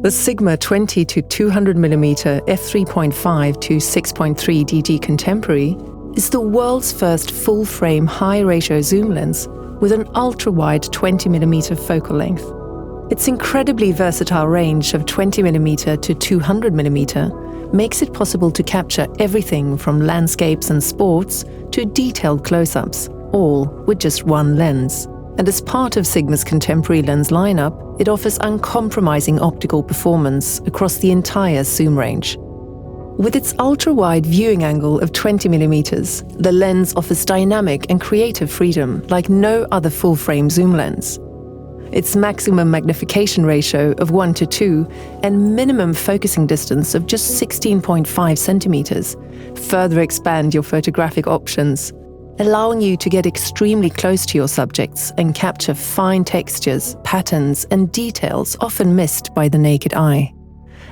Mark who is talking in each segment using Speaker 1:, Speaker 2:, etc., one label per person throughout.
Speaker 1: The Sigma 20-200mm F3.5-6.3 DG Contemporary is the world's first full-frame high-ratio zoom lens with an ultra-wide 20mm focal length. Its incredibly versatile range of 20mm to 200mm makes it possible to capture everything from landscapes and sports to detailed close-ups, all with just one lens. And as part of Sigma's contemporary lens lineup, it offers uncompromising optical performance across the entire zoom range. With its ultra-wide viewing angle of 20mm, the lens offers dynamic and creative freedom like no other full-frame zoom lens. Its maximum magnification ratio of 1:2 and minimum focusing distance of just 16.5 centimeters further expand your photographic options, allowing you to get extremely close to your subjects and capture fine textures, patterns, and details often missed by the naked eye.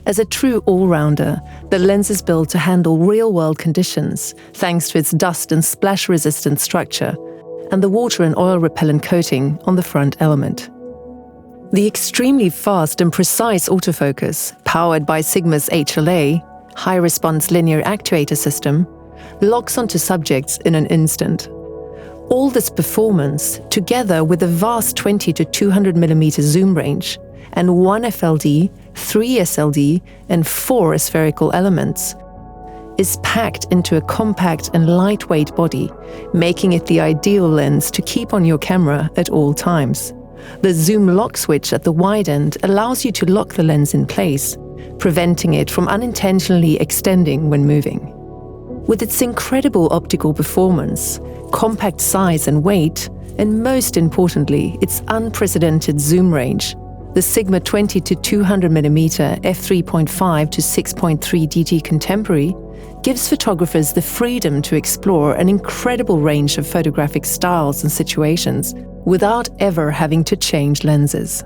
Speaker 1: As a true all-rounder, the lens is built to handle real-world conditions thanks to its dust and splash-resistant structure and the water and oil-repellent coating on the front element. The extremely fast and precise autofocus, powered by Sigma's HLA, high-response linear actuator system, locks onto subjects in an instant. All this performance, together with a vast 20-200mm zoom range and 1 FLD, 3 SLD, and 4 spherical elements, is packed into a compact and lightweight body, making it the ideal lens to keep on your camera at all times. The zoom lock switch at the wide end allows you to lock the lens in place, preventing it from unintentionally extending when moving. With its incredible optical performance, compact size and weight, and most importantly, its unprecedented zoom range, the Sigma 20-200mm F3.5-6.3 DG Contemporary gives photographers the freedom to explore an incredible range of photographic styles and situations without ever having to change lenses.